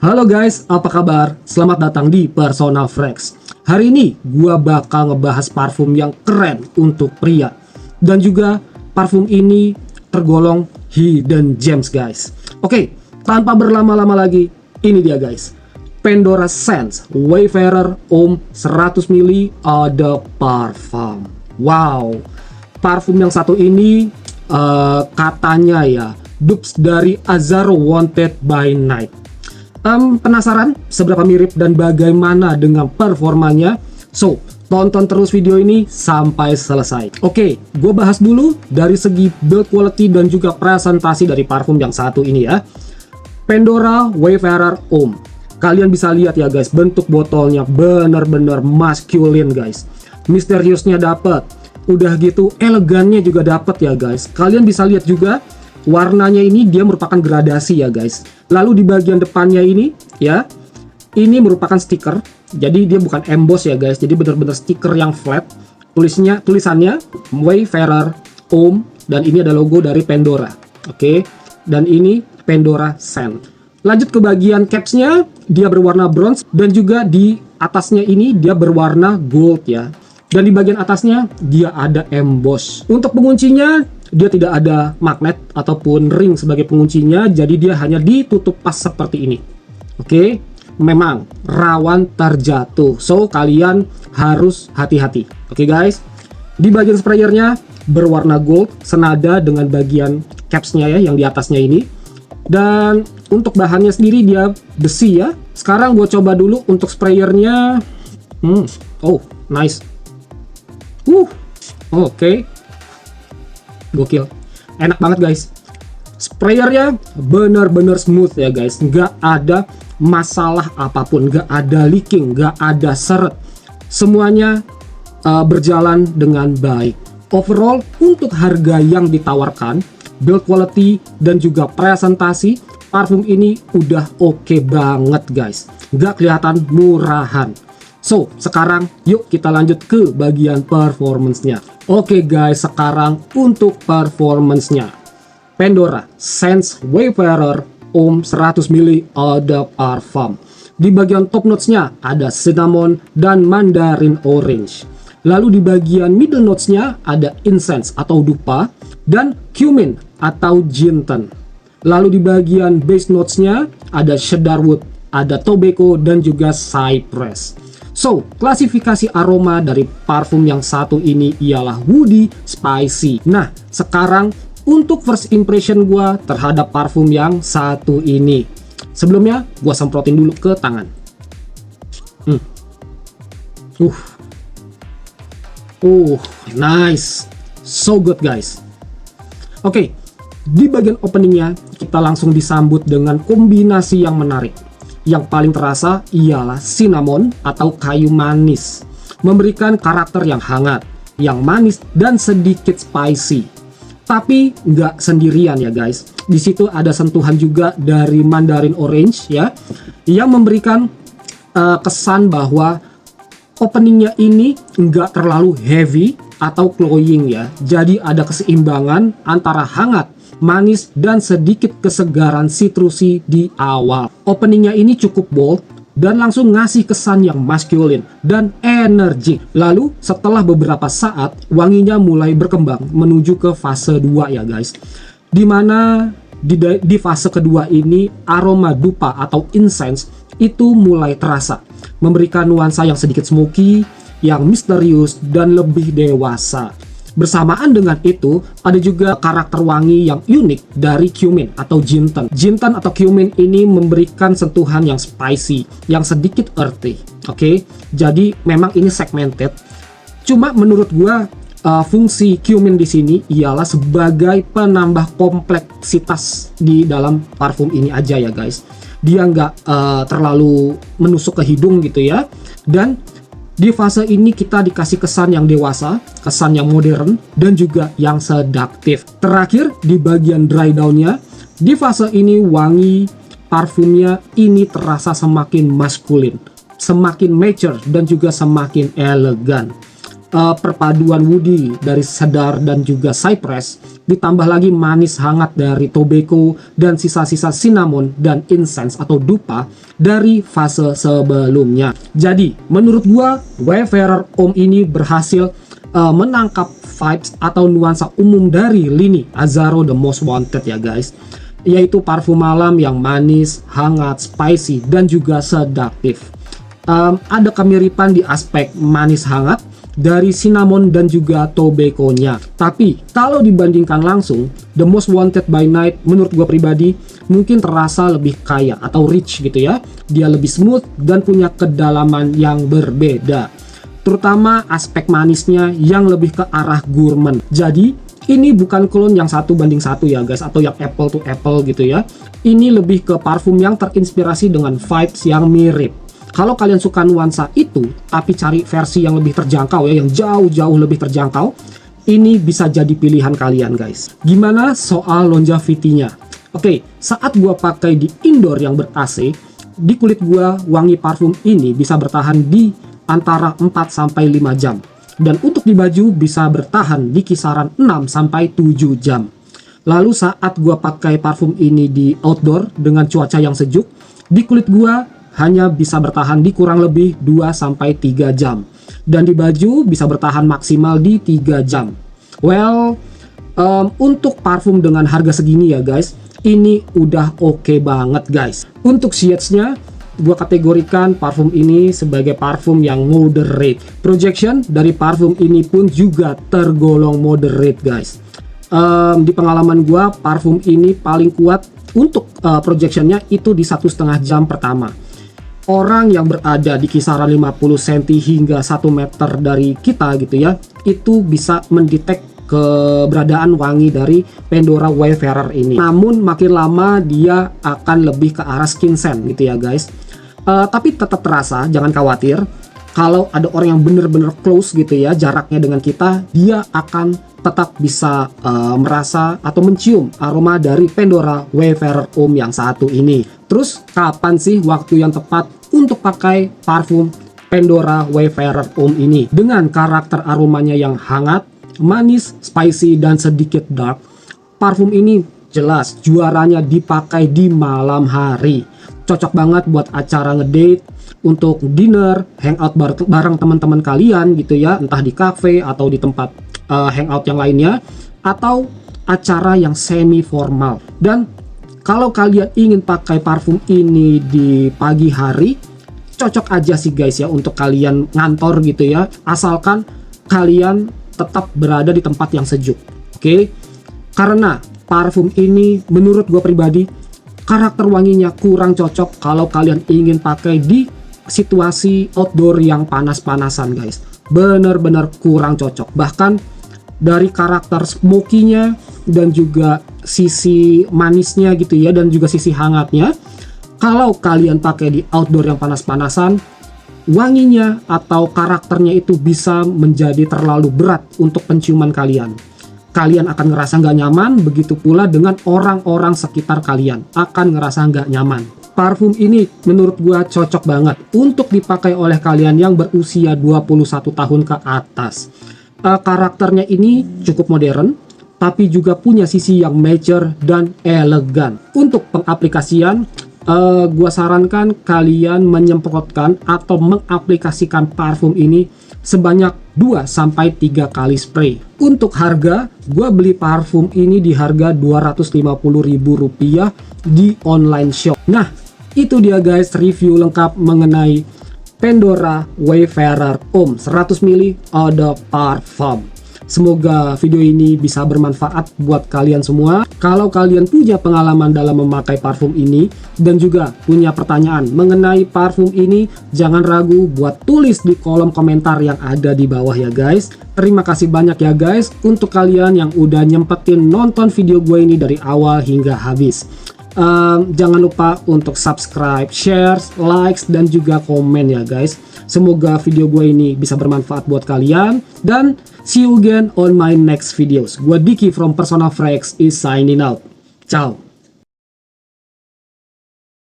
Halo guys, apa kabar? Selamat datang di Personal Fragrance. Hari ini gua bakal ngebahas parfum yang keren untuk pria. Dan juga parfum ini tergolong hidden gems guys. Oke, tanpa berlama-lama lagi, ini dia guys. Pandora Scents Wayfarer Homme 100 ml Eau de Parfum. Wow, parfum yang satu ini katanya ya dupes dari Azzaro Wanted by Night. Penasaran seberapa mirip dan bagaimana dengan performanya? So, tonton terus video ini sampai selesai. Oke, gue bahas dulu dari segi build quality dan juga presentasi dari parfum yang satu ini ya. Pandora Wayfarer Homme. Kalian bisa lihat ya guys, bentuk botolnya bener-bener masculine guys. Misteriusnya dapet. Udah gitu elegannya juga dapet ya guys. Kalian bisa lihat juga warnanya ini dia merupakan gradasi ya guys. Lalu di bagian depannya ini ya, ini merupakan stiker. Jadi dia bukan emboss ya guys. Jadi benar-benar stiker yang flat. Tulisannya Wayfarer Homme dan ini ada logo dari Pandora. Oke. Dan ini Pandora Scent. Lanjut ke bagian capsnya, dia berwarna bronze dan juga di atasnya ini dia berwarna gold ya. Dan di bagian atasnya dia ada emboss. Untuk penguncinya dia tidak ada magnet ataupun ring sebagai penguncinya, jadi dia hanya ditutup pas seperti ini. Oke, memang rawan terjatuh, so kalian harus hati-hati. Oke guys, di bagian sprayernya berwarna gold senada dengan bagian capsnya ya yang di atasnya ini. Dan untuk bahannya sendiri dia besi ya. Sekarang gue coba dulu untuk sprayernya. Oh nice. Oke. Gokil, enak banget guys. Sprayernya bener-bener smooth ya guys, nggak ada masalah apapun, nggak ada leaking, nggak ada seret, semuanya berjalan dengan baik. Overall untuk harga yang ditawarkan, build quality dan juga presentasi, parfum ini udah oke banget guys, nggak kelihatan murahan. So, sekarang yuk kita lanjut ke bagian performance-nya. Oke guys, sekarang untuk performance-nya. Pandora Scents Wayfarer Homme 100 ml Eau de Parfum. Di bagian top notes-nya ada cinnamon dan mandarin orange. Lalu di bagian middle notes-nya ada incense atau dupa dan cumin atau jinten. Lalu di bagian base notes-nya ada cedarwood, ada tobacco dan juga cypress. So, klasifikasi aroma dari parfum yang satu ini ialah woody spicy. Nah, sekarang untuk first impression gue terhadap parfum yang satu ini. Sebelumnya, gue semprotin dulu ke tangan. Nice. So good guys. Oke, di bagian openingnya kita langsung disambut dengan kombinasi yang menarik. Yang paling terasa ialah cinnamon atau kayu manis, memberikan karakter yang hangat, yang manis dan sedikit spicy. Tapi nggak sendirian ya guys. Di situ ada sentuhan juga dari mandarin orange ya, yang memberikan kesan bahwa openingnya ini nggak terlalu heavy atau cloying ya. Jadi ada keseimbangan antara hangat, manis dan sedikit kesegaran sitrusi di awal. Openingnya ini cukup bold dan langsung ngasih kesan yang masculine dan energik. Lalu setelah beberapa saat wanginya mulai berkembang menuju ke fase 2 ya guys. Dimana di fase kedua ini aroma dupa atau incense itu mulai terasa, memberikan nuansa yang sedikit smoky, yang misterius dan lebih dewasa. Bersamaan dengan itu, ada juga karakter wangi yang unik dari cumin atau jinten. Jinten atau cumin ini memberikan sentuhan yang spicy, yang sedikit earthy. Oke, jadi memang ini segmented. Cuma menurut gua fungsi cumin di sini ialah sebagai penambah kompleksitas di dalam parfum ini aja ya guys. Dia nggak terlalu menusuk ke hidung gitu ya. Dan di fase ini kita dikasih kesan yang dewasa, kesan yang modern, dan juga yang seduktif. Terakhir, di bagian dry down-nya, di fase ini wangi parfumnya ini terasa semakin maskulin, semakin mature, dan juga semakin elegan. perpaduan woody dari cedar dan juga cypress, ditambah lagi manis hangat dari tobacco dan sisa-sisa cinnamon dan incense atau dupa dari fase sebelumnya. Jadi menurut gua Wayfarer Homme ini berhasil menangkap vibes atau nuansa umum dari lini Azzaro The Most Wanted ya guys, yaitu parfum malam yang manis, hangat, spicy, dan juga sedatif. Ada kemiripan di aspek manis hangat dari cinnamon dan juga tobacco-nya. Tapi kalau dibandingkan langsung, The Most Wanted by Night menurut gue pribadi mungkin terasa lebih kaya atau rich gitu ya. Dia lebih smooth dan punya kedalaman yang berbeda, terutama aspek manisnya yang lebih ke arah gourmand. Jadi ini bukan clone yang 1 banding 1 ya guys, atau yang apple to apple gitu ya. Ini lebih ke parfum yang terinspirasi dengan vibes yang mirip. Kalau kalian suka nuansa itu, tapi cari versi yang lebih terjangkau ya, yang jauh-jauh lebih terjangkau, ini bisa jadi pilihan kalian guys. Gimana soal longevity-nya? Oke, saat gua pakai di indoor yang ber-AC, di kulit gua wangi parfum ini bisa bertahan di antara 4-5 jam. Dan untuk di baju bisa bertahan di kisaran 6-7 jam. Lalu saat gua pakai parfum ini di outdoor dengan cuaca yang sejuk, di kulit gua hanya bisa bertahan di kurang lebih 2-3 jam. Dan di baju bisa bertahan maksimal di 3 jam. Well, untuk parfum dengan harga segini ya guys, ini udah oke banget guys. Untuk shades-nya, gue kategorikan parfum ini sebagai parfum yang moderate. Projection dari parfum ini pun juga tergolong moderate guys. Di pengalaman gue, parfum ini paling kuat untuk projectionnya itu di 1,5 jam pertama. Orang yang berada di kisaran 50 cm hingga 1 meter dari kita gitu ya, itu bisa mendetek keberadaan wangi dari Pandora Wayfarer ini. Namun makin lama dia akan lebih ke arah skin scent gitu ya guys. Tapi tetap terasa, jangan khawatir. Kalau ada orang yang bener-bener close gitu ya jaraknya dengan kita, dia akan tetap bisa merasa atau mencium aroma dari Pandora Wayfarer Homme yang satu ini. Terus kapan sih waktu yang tepat untuk pakai parfum Pandora Wayfarer Homme ini? Dengan karakter aromanya yang hangat, manis, spicy, dan sedikit dark, parfum ini jelas juaranya dipakai di malam hari. Cocok banget buat acara ngedate, untuk dinner, hangout bareng teman-teman kalian gitu ya, entah di cafe atau di tempat hangout yang lainnya, atau acara yang semi formal. Dan kalau kalian ingin pakai parfum ini di pagi hari, cocok aja sih guys ya untuk kalian ngantor gitu ya, asalkan kalian tetap berada di tempat yang sejuk. Oke? Karena parfum ini menurut gue pribadi karakter wanginya kurang cocok kalau kalian ingin pakai di situasi outdoor yang panas-panasan guys. Bener-bener kurang cocok. Bahkan dari karakter smoky-nya dan juga sisi manisnya gitu ya, dan juga sisi hangatnya, kalau kalian pakai di outdoor yang panas-panasan, wanginya atau karakternya itu bisa menjadi terlalu berat untuk penciuman kalian. Kalian akan ngerasa nggak nyaman, begitu pula dengan orang-orang sekitar kalian akan ngerasa nggak nyaman. Parfum ini menurut gua cocok banget untuk dipakai oleh kalian yang berusia 21 tahun ke atas. Karakternya ini cukup modern, tapi juga punya sisi yang mature dan elegan. Untuk pengaplikasian, gua sarankan kalian menyemprotkan atau mengaplikasikan parfum ini sebanyak 2-3 kali spray. Untuk harga, gua beli parfum ini di harga Rp250.000 di online shop. Nah, itu dia guys review lengkap mengenai Pandora Wayfarer Homme 100 ml Eau de Parfum. Semoga video ini bisa bermanfaat buat kalian semua. Kalau kalian punya pengalaman dalam memakai parfum ini dan juga punya pertanyaan mengenai parfum ini, jangan ragu buat tulis di kolom komentar yang ada di bawah ya guys. Terima kasih banyak ya guys untuk kalian yang udah nyempetin nonton video gue ini dari awal hingga habis. Jangan lupa untuk subscribe, share, likes, dan juga komen ya guys. Semoga video gue ini bisa bermanfaat buat kalian. Dan see you again on my next videos. Gue Diki from Persona Fragrance is signing out. Ciao.